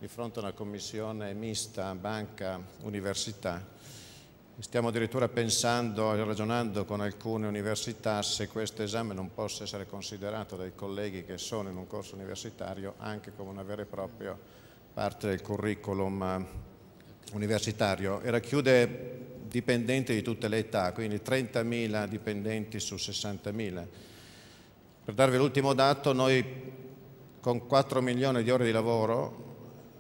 di fronte a una commissione mista banca-università. Stiamo addirittura pensando e ragionando con alcune università se questo esame non possa essere considerato dai colleghi che sono in un corso universitario anche come una vera e propria parte del curriculum universitario, e racchiude dipendenti di tutte le età, quindi 30.000 dipendenti su 60.000. Per darvi l'ultimo dato, noi con 4 milioni di ore di lavoro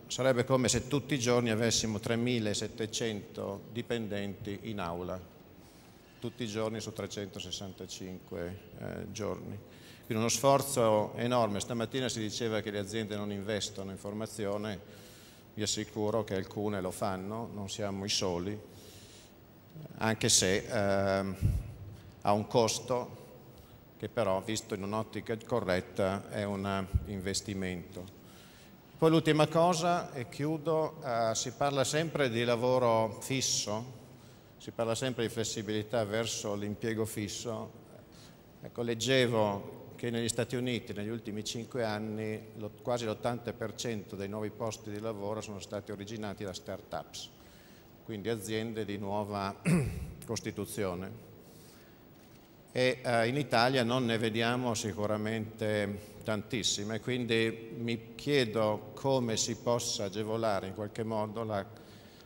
sarebbe come se tutti i giorni avessimo 3.700 dipendenti in aula, tutti i giorni su 365 giorni. Quindi uno sforzo enorme. Stamattina si diceva che le aziende non investono in formazione, vi assicuro che alcune lo fanno, non siamo i soli, anche se ha un costo che però, visto in un'ottica corretta, è un investimento. Poi l'ultima cosa, e chiudo, si parla sempre di lavoro fisso, si parla sempre di flessibilità verso l'impiego fisso. Ecco, leggevo che negli Stati Uniti negli ultimi 5 anni quasi l'80% dei nuovi posti di lavoro sono stati originati da start-ups, quindi aziende di nuova costituzione. E in Italia non ne vediamo sicuramente tantissime, quindi mi chiedo come si possa agevolare in qualche modo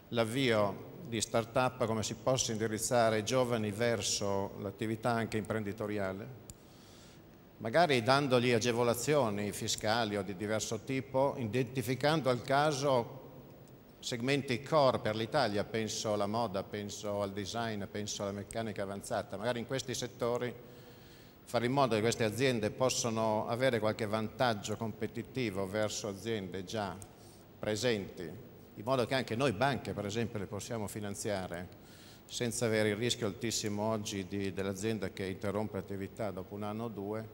l'avvio di start-up, come si possa indirizzare i giovani verso l'attività anche imprenditoriale, magari dandogli agevolazioni fiscali o di diverso tipo, identificando al caso segmenti core per l'Italia, penso alla moda, penso al design, penso alla meccanica avanzata, magari in questi settori fare in modo che queste aziende possano avere qualche vantaggio competitivo verso aziende già presenti, in modo che anche noi banche, per esempio, le possiamo finanziare senza avere il rischio altissimo oggi dell'azienda che interrompe l'attività dopo 1 anno o 2.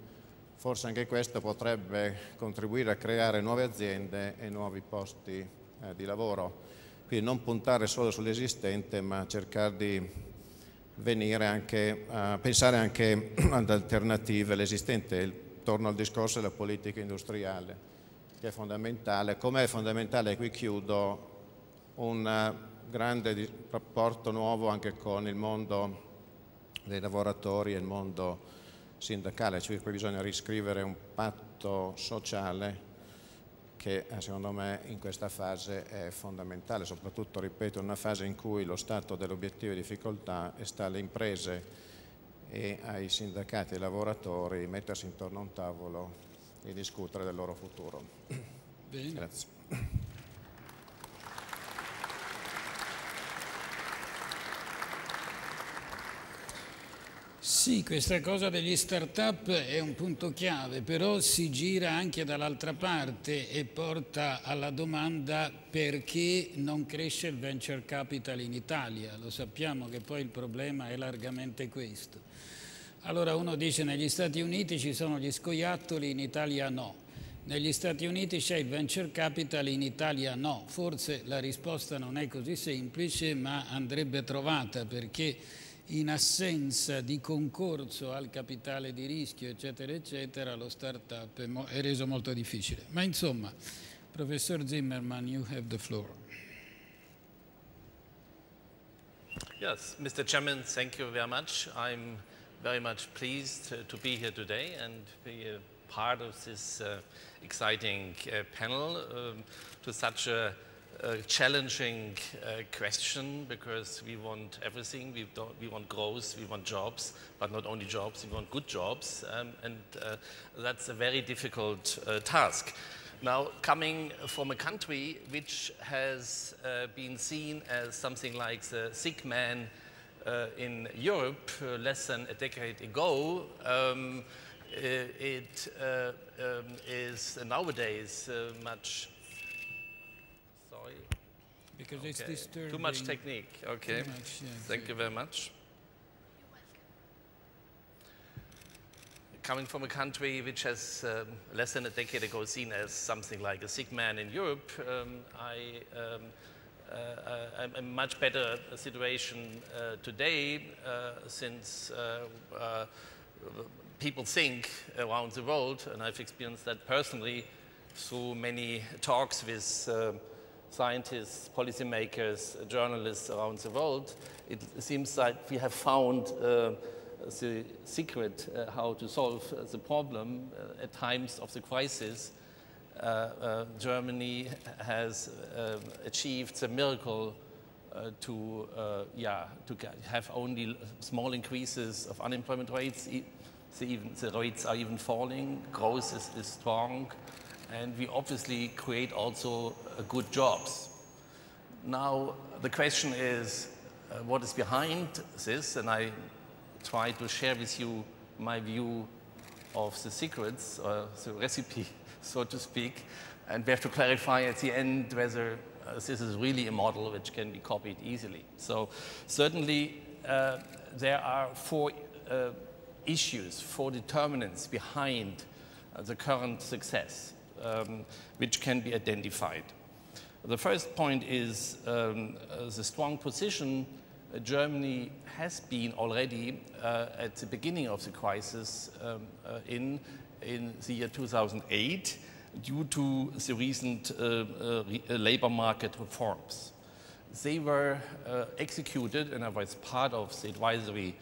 Forse anche questo potrebbe contribuire a creare nuove aziende e nuovi posti di lavoro. Quindi non puntare solo sull'esistente, ma cercare di pensare anche ad alternative all'esistente. Torno al discorso della politica industriale, che è fondamentale. Com'è fondamentale, qui chiudo, un grande rapporto nuovo anche con il mondo dei lavoratori e il mondo sindacale, cioè qui bisogna riscrivere un patto sociale che secondo me in questa fase è fondamentale, soprattutto, ripeto, in una fase in cui lo stato delle obiettive difficoltà e sta alle imprese e ai sindacati e ai lavoratori mettersi intorno a un tavolo e discutere del loro futuro. Bene. Grazie. Sì, questa cosa degli start-up è un punto chiave, però si gira anche dall'altra parte e porta alla domanda: perché non cresce il venture capital in Italia? Lo sappiamo che poi il problema è largamente questo. Allora uno dice: negli Stati Uniti ci sono gli scoiattoli, in Italia no. Negli Stati Uniti c'è il venture capital, in Italia no. Forse la risposta non è così semplice, ma andrebbe trovata, perché in assenza di concorso al capitale di rischio, eccetera, eccetera, lo start-up è reso molto difficile. Ma insomma, Professor Zimmerman, you have the floor. Yes, Mr. Chairman, thank you very much. I'm very much pleased to be here today and be a part of this exciting panel to such a challenging question, because we want everything. We want growth, we want jobs, but not only jobs, we want good jobs, and that's a very difficult task. Now, coming from a country which has been seen as something like the sick man in Europe less than a decade ago, it is nowadays much. Sorry. Because okay. it's disturbing. Too much technique. Okay. Too much, yeah, Thank you very much. Coming from a country which has less than a decade ago seen as something like a sick man in Europe, I'm in a much better situation today, since people think around the world, and I've experienced that personally through many talks with scientists, policymakers, journalists around the world, it seems like we have found the secret how to solve the problem at times of the crisis. Germany has achieved the miracle to have only small increases of unemployment rates. The rates are even falling, growth is strong, and we obviously create also good jobs. Now the question is, what is behind this? And I try to share with you my view of the secrets, or the recipe, so to speak. And we have to clarify at the end whether this is really a model which can be copied easily. So certainly there are four issues, four determinants behind the current success, which can be identified. The first point is the strong position Germany has been already at the beginning of the crisis in the year 2008 due to the recent labor market reforms. They were executed, and I was part of the advisory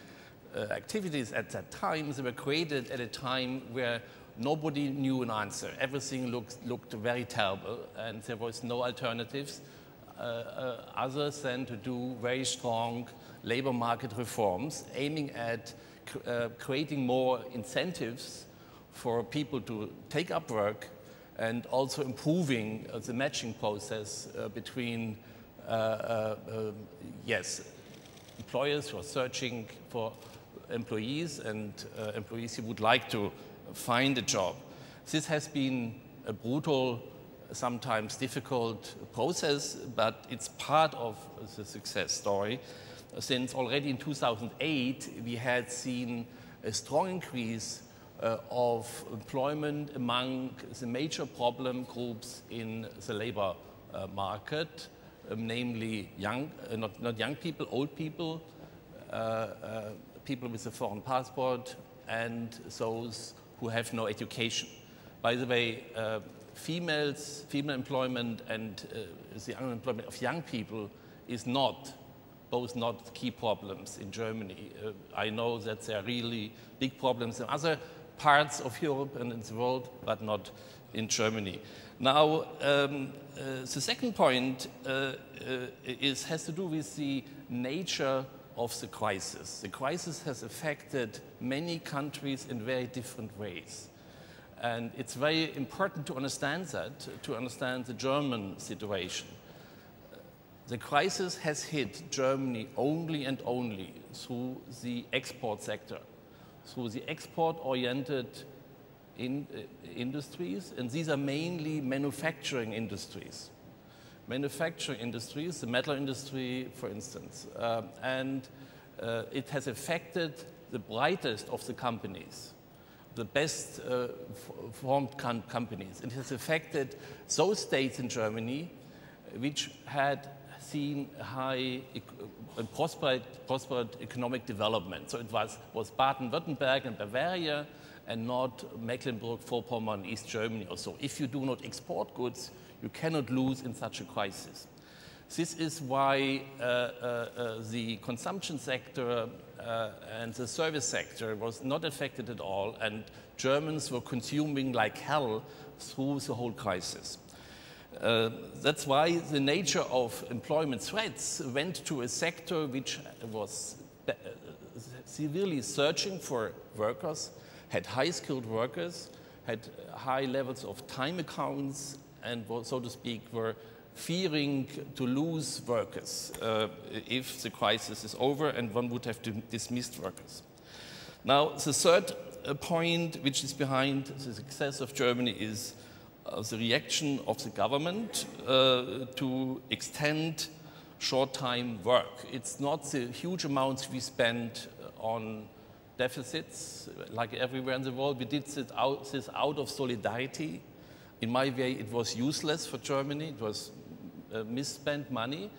activities at that time. They were created at a time where nobody knew an answer. Everything looked very terrible, and there was no alternatives other than to do very strong labor market reforms, aiming at creating more incentives for people to take up work, and also improving the matching process between employers who are searching for employees and employees who would like to find a job. This has been a brutal, sometimes difficult process, but it's part of the success story. Since already in 2008, we had seen a strong increase of employment among the major problem groups in the labor market, namely young, not young people, old people, people with a foreign passport, and those who have no education. By the way, female employment and the unemployment of young people is both not key problems in Germany. I know that there are really big problems in other parts of Europe and in the world, but not in Germany. Now, the second point has to do with the nature of the crisis. The crisis has affected many countries in very different ways. And it's very important to understand that, to understand the German situation. The crisis has hit Germany only and only through the export sector, through the export-oriented industries, and these are mainly manufacturing industries. Manufacturing industries, the metal industry, for instance, and it has affected the brightest of the companies, the best formed companies. It has affected those states in Germany which had seen high prospered economic development. So it was Baden-Württemberg and Bavaria, and not Mecklenburg-Vorpommern, East Germany or so. If you do not export goods, you cannot lose in such a crisis. This is why the consumption sector and the service sector was not affected at all, and Germans were consuming like hell through the whole crisis. That's why the nature of employment threats went to a sector which was severely searching for workers, had high-skilled workers, had high levels of time accounts, and, so to speak, were fearing to lose workers if the crisis is over and one would have to dismiss workers. Now, the third point which is behind the success of Germany is the reaction of the government to extend short-time work. It's not the huge amounts we spend on deficits like everywhere in the world. We did this out of solidarity. In my way, it was useless for Germany. It was misspent money.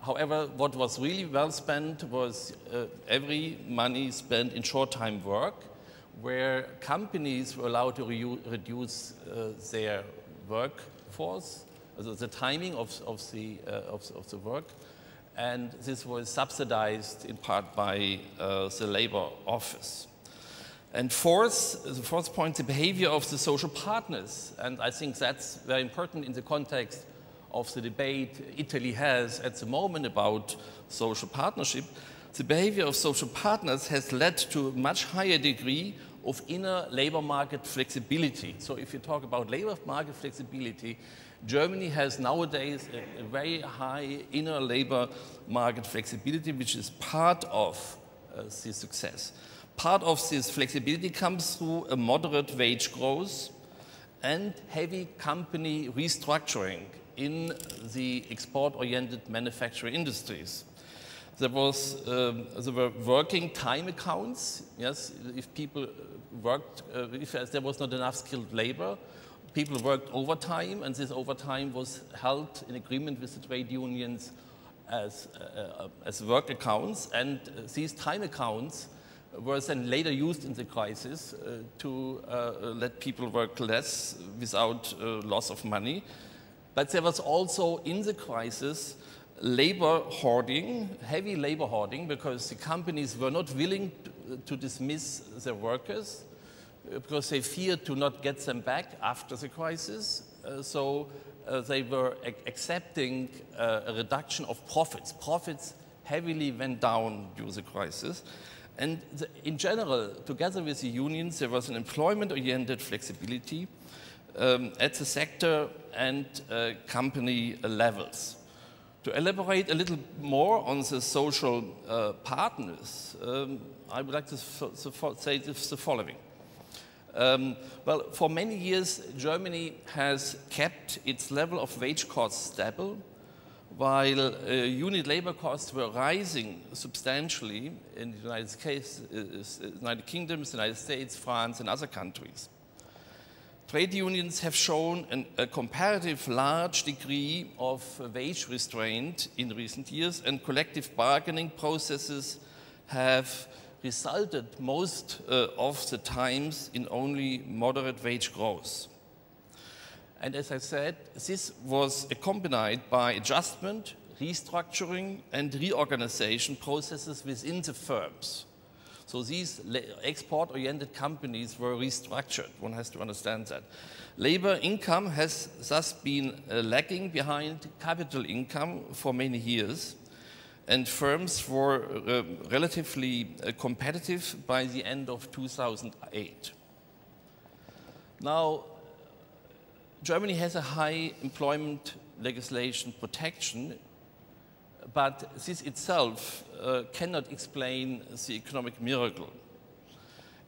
However, what was really well spent was every money spent in short-time work, where companies were allowed to reduce their workforce the timing of the work. And this was subsidized in part by the labor office. And the fourth point, the behavior of the social partners. And I think that's very important in the context of the debate Italy has at the moment about social partnership. The behavior of social partners has led to a much higher degree of inner labor market flexibility. So if you talk about labor market flexibility, Germany has nowadays a very high inner labor market flexibility, which is part of the success. Part of this flexibility comes through a moderate wage growth and heavy company restructuring in the export-oriented manufacturing industries. There were working time accounts. Yes, if people worked, if there was not enough skilled labor, people worked overtime, and this overtime was held in agreement with the trade unions as work accounts. And these time accounts were then later used in the crisis to let people work less without loss of money. But there was also in the crisis labor hoarding, heavy labor hoarding, because the companies were not willing to dismiss their workers because they feared to not get them back after the crisis. So they were accepting a reduction of profits. Profits heavily went down during the crisis. And in general, together with the unions, there was an employment-oriented flexibility at the sector and company levels. To elaborate a little more on the social partners, I would like to say the following. Well, for many years, Germany has kept its level of wage costs stable, while unit labor costs were rising substantially in the United Kingdom, the United States, France, and other countries. Trade unions have shown a comparative large degree of wage restraint in recent years, and collective bargaining processes have resulted most of the times in only moderate wage growth. And as I said, this was accompanied by adjustment, restructuring, and reorganization processes within the firms. So these export-oriented companies were restructured. One has to understand that. Labor income has thus been lagging behind capital income for many years, and firms were relatively competitive by the end of 2008. Now, Germany has a high employment legislation protection, but this itself cannot explain the economic miracle.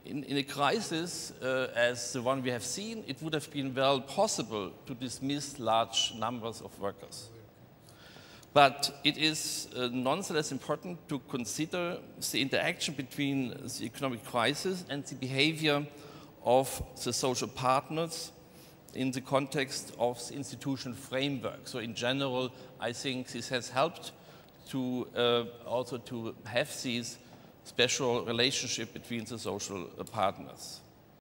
In a crisis as the one we have seen, it would have been well possible to dismiss large numbers of workers. But it is nonetheless important to consider the interaction between the economic crisis and the behavior of the social partners in the context of the institutional framework. So in general, I think this has helped to also to have these special relationship between the social partners.